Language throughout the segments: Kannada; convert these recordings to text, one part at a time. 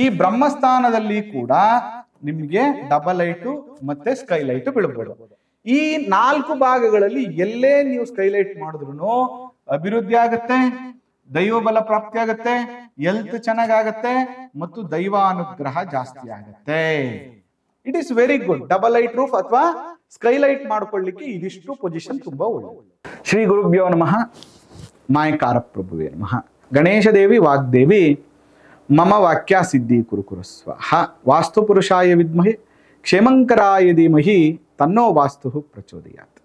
ಈ ಬ್ರಹ್ಮಸ್ಥಾನದಲ್ಲಿ ಕೂಡ ನಿಮ್ಗೆ ಡಬಲ್ ಲೈಟು ಮತ್ತೆ ಸ್ಕೈಲೈಟ್ ಬೀಳ್ಬೋದು. ಈ 4 ಭಾಗಗಳಲ್ಲಿ ಎಲ್ಲೇ ನೀವು ಸ್ಕೈಲೈಟ್ ಮಾಡಿದ್ರು ಅಭಿವೃದ್ಧಿ ಆಗತ್ತೆ, ದೈವ ಬಲ ಪ್ರಾಪ್ತಿ ಆಗತ್ತೆ, ಹೆಲ್ತ್ ಚೆನ್ನಾಗಾಗತ್ತೆ ಮತ್ತು ದೈವಾನುಗ್ರಹ ಜಾಸ್ತಿ ಆಗತ್ತೆ. It is very good. Double light roof ಅಥವಾ ಸ್ಕೈಲೈಟ್ ಮಾಡ್ಕೊಳ್ಳಿಕ್ಕೆ ಇದಿಷ್ಟು ಪೊಸಿಷನ್ ತುಂಬಾ ಒಳ್ಳೆಯದು. ಶ್ರೀ ಗುರುಭ್ಯೋ ನಮಃ. ಮಾಯಕಾರ ಪ್ರಭುವೇ ನಮಃ. ಗಣೇಶ ದೇವಿ ವಾಗ್ದೇವಿ ಮಮ ವಾಕ್ಯ ಸಿದ್ಧಿ ಕುರುಕುರುಸ್ವ. ವಾಸ್ತು ಪುರುಷಾಯ ವಿದ್ಮಹಿ ಕ್ಷೇಮಂಕರಾಯ ಧೀಮಹಿ ತನ್ನೋ ವಾಸ್ತು ಪ್ರಚೋದಯಾತ್.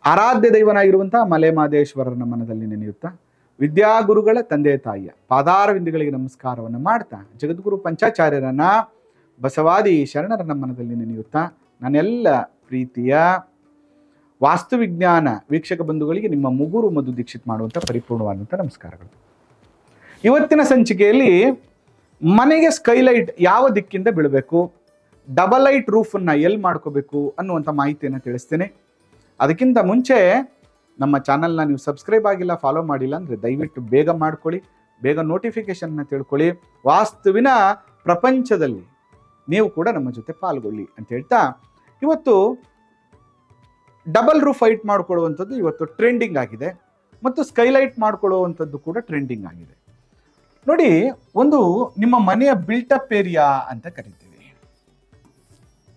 ಆರಾಧ್ಯ ದೈವನಾಗಿರುವಂತಹ ಮಲೆ ಮಾದೇಶ್ವರನ ಮನದಲ್ಲಿ ನೆನೆಯುತ್ತಾ ವಿದ್ಯಾಗುರುಗಳ ತಂದೆ ತಾಯಿಯ ಪಾದಾರವಿಂದಗಳಿಗೆ ನಮಸ್ಕಾರವನ್ನು ಮಾಡ್ತಾ ಜಗದ್ಗುರು ಪಂಚಾಚಾರ್ಯರನ್ನ ಬಸವಾದಿ ಶರಣರನ್ನ ಮನದಲ್ಲಿ ನೆನೆಯುತ್ತಾ ನನ್ನೆಲ್ಲ ಪ್ರೀತಿಯ ವಾಸ್ತುವಿಜ್ಞಾನ ವೀಕ್ಷಕ ಬಂಧುಗಳಿಗೆ ನಿಮ್ಮ ಮುಗುರು ಮಧು ದೀಕ್ಷಿತ್ ಮಾಡುವಂಥ ಪರಿಪೂರ್ಣವಾದಂಥ ನಮಸ್ಕಾರಗಳು. ಇವತ್ತಿನ ಸಂಚಿಕೆಯಲ್ಲಿ ಮನೆಗೆ ಸ್ಕೈಲೈಟ್ ಯಾವ ದಿಕ್ಕಿಂದ ಬೀಳಬೇಕು, ಡಬಲ್ ಲೈಟ್ ರೂಫನ್ನು ಎಲ್ಲಿ ಮಾಡ್ಕೋಬೇಕು ಅನ್ನುವಂಥ ಮಾಹಿತಿಯನ್ನು ತಿಳಿಸ್ತೇನೆ. ಅದಕ್ಕಿಂತ ಮುಂಚೆ ನಮ್ಮ ಚಾನಲ್ನ ನೀವು ಸಬ್ಸ್ಕ್ರೈಬ್ ಆಗಿಲ್ಲ, ಫಾಲೋ ಮಾಡಿಲ್ಲ ಅಂದರೆ ದಯವಿಟ್ಟು ಬೇಗ ಮಾಡ್ಕೊಳ್ಳಿ, ಬೇಗ ನೋಟಿಫಿಕೇಶನ್ನ ತಿಳ್ಕೊಳ್ಳಿ. ವಾಸ್ತುವಿನ ಪ್ರಪಂಚದಲ್ಲಿ ನೀವು ಕೂಡ ನಮ್ಮ ಜೊತೆ ಪಾಲ್ಗೊಳ್ಳಿ ಅಂತ ಹೇಳ್ತಾ, ಇವತ್ತು ಡಬಲ್ ರೂಫ್ ಹೈಟ್ ಮಾಡ್ಕೊಳ್ಳುವಂಥದ್ದು ಇವತ್ತು ಟ್ರೆಂಡಿಂಗ್ ಆಗಿದೆ ಮತ್ತು ಸ್ಕೈಲೈಟ್ ಮಾಡ್ಕೊಳ್ಳುವಂಥದ್ದು ಕೂಡ ಟ್ರೆಂಡಿಂಗ್ ಆಗಿದೆ. ನೋಡಿ, ಒಂದು ನಿಮ್ಮ ಮನೆಯ ಬಿಲ್ಟಪ್ ಏರಿಯಾ ಅಂತ ಕರಿತೀವಿ.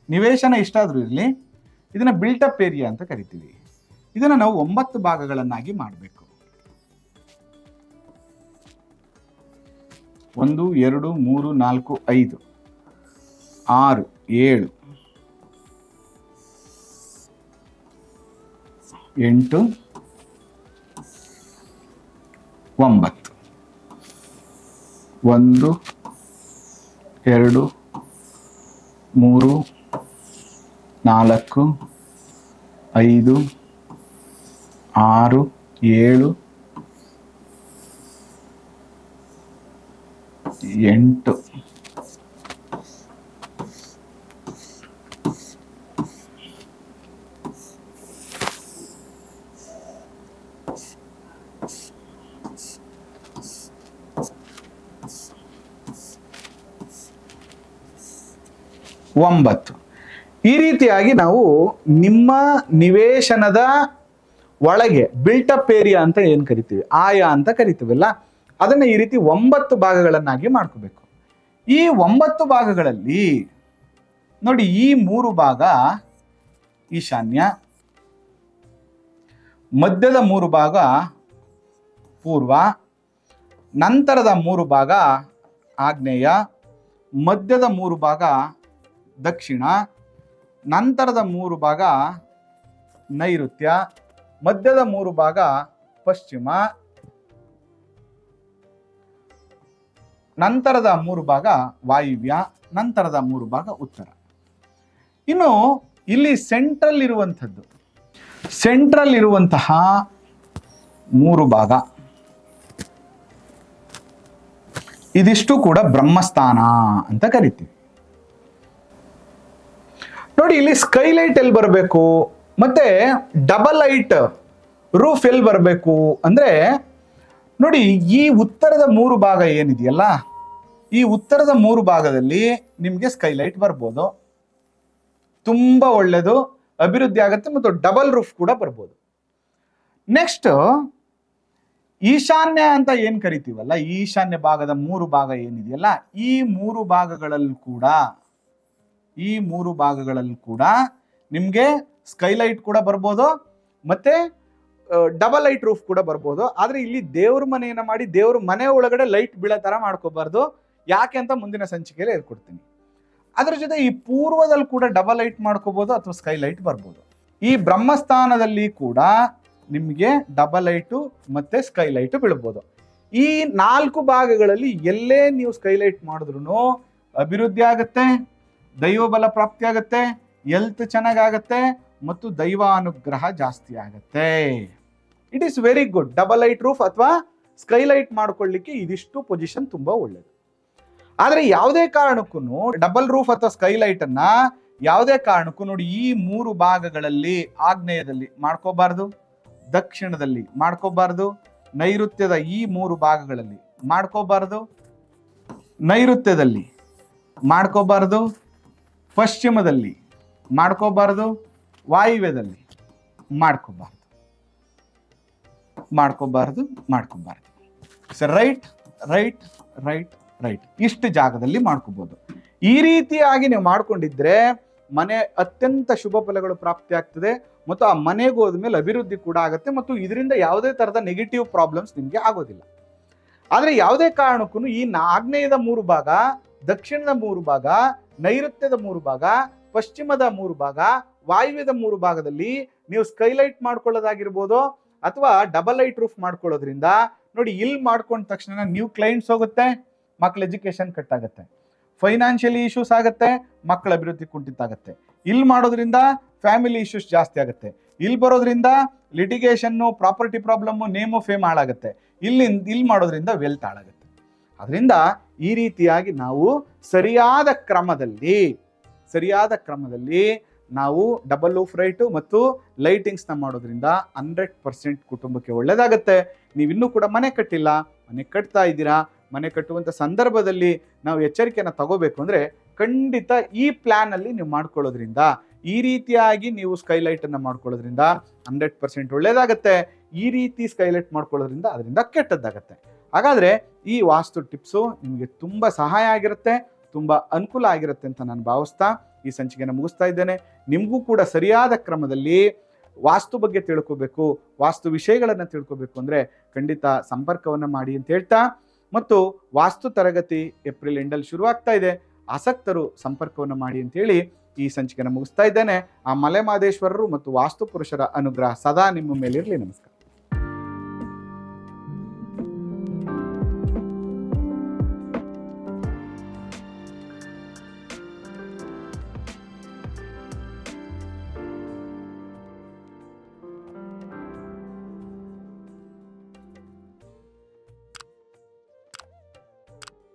ನಿವೇಶನ ಇಷ್ಟಾದ್ರೂ ಇರಲಿ, ಇದನ್ನ ಬಿಲ್ಟಪ್ ಏರಿಯಾ ಅಂತ ಕರಿತೀವಿ. ಇದನ್ನ ನಾವು 9 ಭಾಗಗಳನ್ನಾಗಿ ಮಾಡಬೇಕು. 1 2 3 4 5 6 7 8 9 1 2 3 4 5 6 7 8 9 ಈ ರೀತಿಯಾಗಿ ನಾವು ನಿಮ್ಮ ನಿವೇಶನದ ಒಳಗೆ ಬಿಲ್ಟಪ್ ಏರಿಯಾ ಅಂತ ಏನು ಕರಿತೀವಿ, ಆಯಾ ಅಂತ ಕರಿತೀವಲ್ಲ, ಅದನ್ನು ಈ ರೀತಿ 9 ಭಾಗಗಳನ್ನಾಗಿ ಮಾಡ್ಕೋಬೇಕು. ಈ 9 ಭಾಗಗಳಲ್ಲಿ ನೋಡಿ, ಈ 3 ಭಾಗ ಈಶಾನ್ಯ, ಮಧ್ಯದ 3 ಭಾಗ ಪೂರ್ವ, ನಂತರದ 3 ಭಾಗ ಆಗ್ನೇಯ, ಮಧ್ಯದ 3 ಭಾಗ ದಕ್ಷಿಣ, ನಂತರದ 3 ಭಾಗ ನೈಋತ್ಯ, ಮಧ್ಯದ 3 ಭಾಗ ಪಶ್ಚಿಮ, ನಂತರದ 3 ಭಾಗ ವಾಯುವ್ಯ, ನಂತರದ 3 ಭಾಗ ಉತ್ತರ. ಇನ್ನು ಇಲ್ಲಿ ಸೆಂಟ್ರಲ್ ಇರುವಂತಹ 3 ಭಾಗ, ಇದಿಷ್ಟು ಕೂಡ ಬ್ರಹ್ಮಸ್ಥಾನ ಅಂತ ಕರಿತೀವಿ. ನೋಡಿ, ಇಲ್ಲಿ ಸ್ಕೈಲೈಟ್ ಎಲ್ಲಿ ಬರಬೇಕು ಮತ್ತೆ ಡಬಲ್ ಲೈಟ್ ರೂಫ್ ಎಲ್ಲಿ ಬರಬೇಕು ಅಂದ್ರೆ, ನೋಡಿ, ಈ ಉತ್ತರದ 3 ಭಾಗ ಏನಿದೆಯಲ್ಲ, ಈ ಉತ್ತರದ 3 ಭಾಗದಲ್ಲಿ ನಿಮ್ಗೆ ಸ್ಕೈಲೈಟ್ ಬರ್ಬೋದು, ತುಂಬಾ ಒಳ್ಳೇದು, ಅಭಿವೃದ್ಧಿ ಆಗುತ್ತೆ ಮತ್ತು ಡಬಲ್ ರೂಫ್ ಕೂಡ ಬರ್ಬೋದು. ನೆಕ್ಸ್ಟ್ ಈಶಾನ್ಯ ಅಂತ ಏನ್ ಕರಿತೀವಲ್ಲ, ಈಶಾನ್ಯ ಭಾಗದ 3 ಭಾಗ ಏನಿದೆಯಲ್ಲ, ಈ 3 ಭಾಗಗಳಲ್ಲಿ ಕೂಡ ನಿಮ್ಗೆ ಸ್ಕೈಲೈಟ್ ಕೂಡ ಬರ್ಬೋದು ಮತ್ತೆ ಡಬಲ್ ಲೈಟ್ ರೂಫ್ ಕೂಡ ಬರ್ಬೋದು. ಆದ್ರೆ ಇಲ್ಲಿ ದೇವ್ರ ಮನೆಯನ್ನ ಮಾಡಿ ದೇವ್ರ ಮನೆ ಒಳಗಡೆ ಲೈಟ್ ಬೀಳೋ ತರ ಮಾಡ್ಕೋಬಾರ್ದು. ಯಾಕೆ ಅಂತ ಮುಂದಿನ ಸಂಚಿಕೆಯಲ್ಲಿ ಹೇಳ್ಕೊಡ್ತೀನಿ. ಅದ್ರ ಜೊತೆ ಈ ಪೂರ್ವದಲ್ಲಿ ಕೂಡ ಡಬಲ್ ಲೈಟ್ ಮಾಡ್ಕೋಬಹುದು ಅಥವಾ ಸ್ಕೈಲೈಟ್ ಬರ್ಬೋದು. ಈ ಬ್ರಹ್ಮಸ್ಥಾನದಲ್ಲಿ ಕೂಡ ನಿಮ್ಗೆ ಡಬಲ್ ಲೈಟು ಮತ್ತೆ ಸ್ಕೈಲೈಟ್ ಬೀಳ್ಬೋದು. ಈ 4 ಭಾಗಗಳಲ್ಲಿ ಎಲ್ಲೇ ನೀವು ಸ್ಕೈಲೈಟ್ ಮಾಡಿದ್ರು ಅಭಿವೃದ್ಧಿ ಆಗತ್ತೆ, ದೈವ ಬಲ ಪ್ರಾಪ್ತಿ ಆಗತ್ತೆ, ಹೆಲ್ತ್ ಚೆನ್ನಾಗಾಗತ್ತೆ ಮತ್ತು ದೈವಾನುಗ್ರಹ ಜಾಸ್ತಿ ಆಗತ್ತೆ. It is very good. Double light roof ಅಥವಾ ಸ್ಕೈಲೈಟ್ ಮಾಡ್ಕೊಳ್ಳಿಕ್ಕೆ ಇದಿಷ್ಟು ಪೊಸಿಷನ್ ತುಂಬಾ ಒಳ್ಳೇದು. ಆದ್ರೆ ಯಾವುದೇ ಕಾರಣಕ್ಕೂ ಡಬಲ್ ರೂಫ್ ಅಥವಾ ಸ್ಕೈಲೈಟ್ ಅನ್ನ ಯಾವುದೇ ಕಾರಣಕ್ಕೂ ನೋಡಿ, ಈ 3 ಭಾಗಗಳಲ್ಲಿ ಆಗ್ನೇಯದಲ್ಲಿ ಮಾಡ್ಕೋಬಾರ್ದು, ದಕ್ಷಿಣದಲ್ಲಿ ಮಾಡ್ಕೋಬಾರ್ದು, ನೈಋತ್ಯದ ಈ 3 ಭಾಗಗಳಲ್ಲಿ ಮಾಡ್ಕೋಬಾರ್ದು, ನೈಋತ್ಯದಲ್ಲಿ ಮಾಡ್ಕೋಬಾರ್ದು, ಪಶ್ಚಿಮದಲ್ಲಿ ಮಾಡ್ಕೋಬಾರ್ದು, ವಾಯುವ್ಯದಲ್ಲಿ ಮಾಡ್ಕೋಬಾರ್ದು, ಮಾಡ್ಕೋಬಾರ್ದು, ಮಾಡ್ಕೋಬಾರ್ದು. Sir right right right right ಇಷ್ಟು ಜಾಗದಲ್ಲಿ ಮಾಡ್ಕೋಬಹುದು. ಈ ರೀತಿಯಾಗಿ ನೀವು ಮಾಡ್ಕೊಂಡಿದ್ರೆ ಮನೆ ಅತ್ಯಂತ ಶುಭ ಫಲಗಳು ಪ್ರಾಪ್ತಿ ಆಗ್ತದೆ ಮತ್ತು ಆ ಮನೆಗೆ ಹೋದ್ಮೇಲೆ ಅಭಿವೃದ್ಧಿ ಕೂಡ ಆಗುತ್ತೆ ಮತ್ತು ಇದರಿಂದ ಯಾವುದೇ ತರಹದ ನೆಗೆಟಿವ್ ಪ್ರಾಬ್ಲಮ್ಸ್ ನಿಮಗೆ ಆಗೋದಿಲ್ಲ. ಆದರೆ ಯಾವುದೇ ಕಾರಣಕ್ಕೂ ಈ ಆಗ್ನೇಯದ 3 ಭಾಗ, ದಕ್ಷಿಣದ 3 ಭಾಗ, ನೈಋತ್ಯದ 3 ಭಾಗ, ಪಶ್ಚಿಮದ 3 ಭಾಗ, ವಾಯುವ್ಯದ 3 ಭಾಗದಲ್ಲಿ ನೀವು ಸ್ಕೈಲೈಟ್ ಮಾಡ್ಕೊಳ್ಳೋದಾಗಿರ್ಬೋದು ಅಥವಾ ಡಬಲ್ ಲೈಟ್ ರೂಫ್ ಮಾಡ್ಕೊಳ್ಳೋದ್ರಿಂದ ನೋಡಿ, ಇಲ್ಲಿ ಮಾಡ್ಕೊಂಡ ತಕ್ಷಣ ನ್ಯೂ ಕ್ಲೈಂಟ್ಸ್ ಹೋಗುತ್ತೆ, ಮಕ್ಕಳ ಎಜುಕೇಶನ್ ಕಟ್ ಆಗುತ್ತೆ, ಫೈನಾನ್ಷಿಯಲಿ ಇಶ್ಯೂಸ್ ಆಗುತ್ತೆ, ಮಕ್ಕಳ ಅಭಿವೃದ್ಧಿ ಕುಂಠಿತ ಆಗುತ್ತೆ. ಇಲ್ಲಿ ಮಾಡೋದ್ರಿಂದ ಫ್ಯಾಮಿಲಿ ಇಶ್ಯೂಸ್ ಜಾಸ್ತಿ ಆಗುತ್ತೆ. ಇಲ್ಲಿ ಬರೋದ್ರಿಂದ litigation, property problem, name fame ಹಾಳಾಗುತ್ತೆ. ಇಲ್ಲಿ ಮಾಡೋದ್ರಿಂದ ವೆಲ್ತ್ ಹಾಳಾಗುತ್ತೆ. ಅದರಿಂದ ಈ ರೀತಿಯಾಗಿ ನಾವು ಸರಿಯಾದ ಕ್ರಮದಲ್ಲಿ ನಾವು ಡಬಲ್ ಲೂಫ್ ರೈಟು ಮತ್ತು ಲೈಟಿಂಗ್ಸ್ನ ಮಾಡೋದ್ರಿಂದ 100% ಕುಟುಂಬಕ್ಕೆ ಒಳ್ಳೆಯದಾಗತ್ತೆ. ನೀವಿನ್ನೂ ಕೂಡ ಮನೆ ಕಟ್ಟಿಲ್ಲ, ಮನೆ ಕಟ್ತಾ ಇದ್ದೀರಾ, ಮನೆ ಕಟ್ಟುವಂಥ ಸಂದರ್ಭದಲ್ಲಿ ನಾವು ಎಚ್ಚರಿಕೆಯನ್ನು ತಗೋಬೇಕು ಅಂದರೆ ಖಂಡಿತ ಈ ಪ್ಲ್ಯಾನಲ್ಲಿ ನೀವು ಮಾಡ್ಕೊಳ್ಳೋದ್ರಿಂದ, ಈ ರೀತಿಯಾಗಿ ನೀವು ಸ್ಕೈಲೈಟನ್ನು ಮಾಡ್ಕೊಳ್ಳೋದ್ರಿಂದ 100% ಒಳ್ಳೆಯದಾಗತ್ತೆ. ಈ ರೀತಿ ಸ್ಕೈಲೈಟ್ ಮಾಡ್ಕೊಳ್ಳೋದ್ರಿಂದ ಅದರಿಂದ ಕೆಟ್ಟದ್ದಾಗತ್ತೆ. ಹಾಗಾದರೆ ಈ ವಾಸ್ತು ಟಿಪ್ಸು ನಿಮಗೆ ತುಂಬ ಸಹಾಯ ಆಗಿರುತ್ತೆ, ತುಂಬ ಅನುಕೂಲ ಆಗಿರುತ್ತೆ ಅಂತ ನಾನು ಭಾವಿಸ್ತಾ ಈ ಸಂಚಿಕೆಯನ್ನು ಮುಗಿಸ್ತಾ ಇದ್ದೇನೆ. ನಿಮಗೂ ಕೂಡ ಸರಿಯಾದ ಕ್ರಮದಲ್ಲಿ ವಾಸ್ತು ಬಗ್ಗೆ ತಿಳ್ಕೋಬೇಕು, ವಾಸ್ತು ವಿಷಯಗಳನ್ನು ತಿಳ್ಕೋಬೇಕು ಅಂದರೆ ಖಂಡಿತ ಸಂಪರ್ಕವನ್ನು ಮಾಡಿ ಅಂತ ಹೇಳ್ತಾ, ಮತ್ತು ವಾಸ್ತು ತರಗತಿ ಏಪ್ರಿಲ್ ಎಂಡಲ್ಲಿ ಶುರುವಾಗ್ತಾ ಇದೆ, ಆಸಕ್ತರು ಸಂಪರ್ಕವನ್ನು ಮಾಡಿ ಅಂತೇಳಿ ಈ ಸಂಚಿಕೆಯನ್ನು ಮುಗಿಸ್ತಾ ಇದ್ದೇನೆ. ಆ ಮಲೆ ಮಹದೇಶ್ವರರು ಮತ್ತು ವಾಸ್ತು ಪುರುಷರ ಅನುಗ್ರಹ ಸದಾ ನಿಮ್ಮ ಮೇಲಿರಲಿ. ನಮಸ್ಕಾರ.